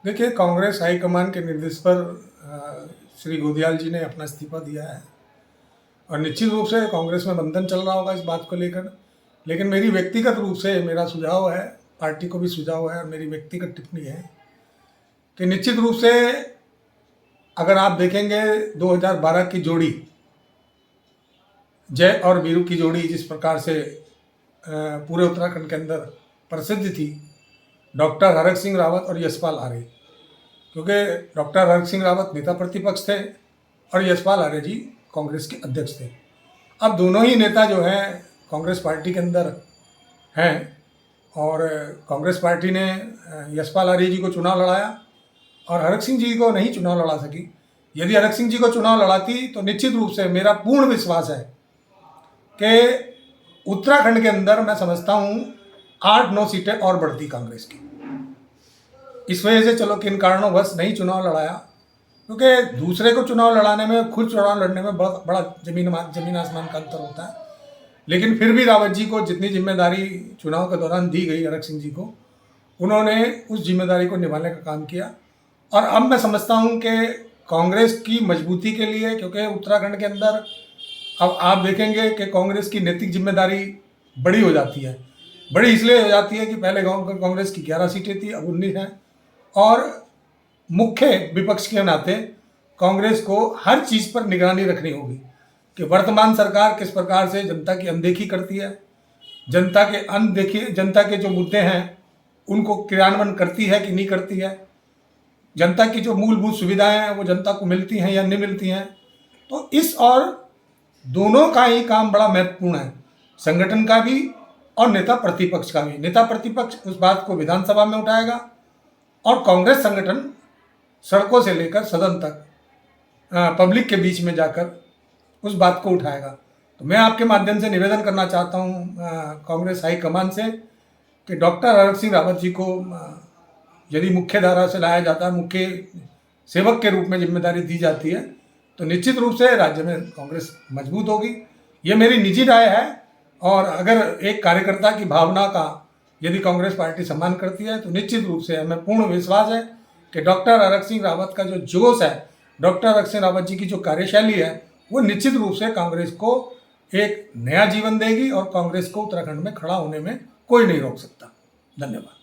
देखिए, कांग्रेस हाईकमान के निर्देश पर श्री गोदियाल जी ने अपना इस्तीफा दिया है और निश्चित रूप से कांग्रेस में मंथन चल रहा होगा इस बात को लेकर। लेकिन मेरी व्यक्तिगत रूप से मेरा सुझाव है, पार्टी को भी सुझाव है और मेरी व्यक्तिगत टिप्पणी है कि निश्चित रूप से अगर आप देखेंगे 2012 की जोड़ी, जय और वीरू की जोड़ी जिस प्रकार से पूरे उत्तराखंड के अंदर प्रसिद्ध थी, डॉक्टर हरक सिंह रावत और यशपाल आर्य, क्योंकि डॉक्टर हरक सिंह रावत नेता प्रतिपक्ष थे और यशपाल आर्य जी कांग्रेस के अध्यक्ष थे। अब दोनों ही नेता जो हैं कांग्रेस पार्टी के अंदर हैं और कांग्रेस पार्टी ने यशपाल आर्य जी को चुनाव लड़ाया और हरक सिंह जी को नहीं चुनाव लड़ा सकी। यदि हरक सिंह जी को चुनाव लड़ाती तो निश्चित रूप से मेरा पूर्ण विश्वास है कि उत्तराखंड के अंदर मैं समझता हूँ 8-9 सीटें और बढ़ती कांग्रेस की। इस वजह से चलो किन कारणों बस नहीं चुनाव लड़ाया, क्योंकि दूसरे को चुनाव लड़ाने में, खुद चुनाव लड़ने में बहुत बड़ा जमीन आसमान का अंतर होता है। लेकिन फिर भी रावत जी को जितनी जिम्मेदारी चुनाव के दौरान दी गई हरक सिंह जी को, उन्होंने उस जिम्मेदारी को निभाने का काम किया। और अब मैं समझता हूँ कि कांग्रेस की मजबूती के लिए, क्योंकि उत्तराखंड के अंदर अब आप देखेंगे कि कांग्रेस की नैतिक जिम्मेदारी बड़ी हो जाती है। बड़ी इसलिए हो जाती है कि पहले कांग्रेस की 11 सीटें थी, अब 19 हैं और मुख्य विपक्ष के नाते कांग्रेस को हर चीज़ पर निगरानी रखनी होगी कि वर्तमान सरकार किस प्रकार से जनता की अनदेखी करती है, जनता के जो मुद्दे हैं उनको क्रियान्वयन करती है कि नहीं करती है, जनता की जो मूलभूत सुविधाएं हैं वो जनता को मिलती हैं या नहीं मिलती हैं। तो इस और दोनों का ही काम बड़ा महत्वपूर्ण है, संगठन का भी और नेता प्रतिपक्ष का भी। नेता प्रतिपक्ष उस बात को विधानसभा में उठाएगा और कांग्रेस संगठन सड़कों से लेकर सदन तक पब्लिक के बीच में जाकर उस बात को उठाएगा। तो मैं आपके माध्यम से निवेदन करना चाहता हूँ कांग्रेस हाईकमान से कि डॉक्टर हरक सिंह रावत जी को यदि मुख्य धारा से लाया जाता है, मुख्य सेवक के रूप में जिम्मेदारी दी जाती है, तो निश्चित रूप से राज्य में कांग्रेस मजबूत होगी। ये मेरी निजी राय है और अगर एक कार्यकर्ता की भावना का यदि कांग्रेस पार्टी सम्मान करती है तो निश्चित रूप से हमें पूर्ण विश्वास है कि डॉक्टर हरक सिंह रावत का जो जोश है, डॉक्टर हरक सिंह रावत जी की जो कार्यशैली है, वो निश्चित रूप से कांग्रेस को एक नया जीवन देगी और कांग्रेस को उत्तराखंड में खड़ा होने में कोई नहीं रोक सकता। धन्यवाद।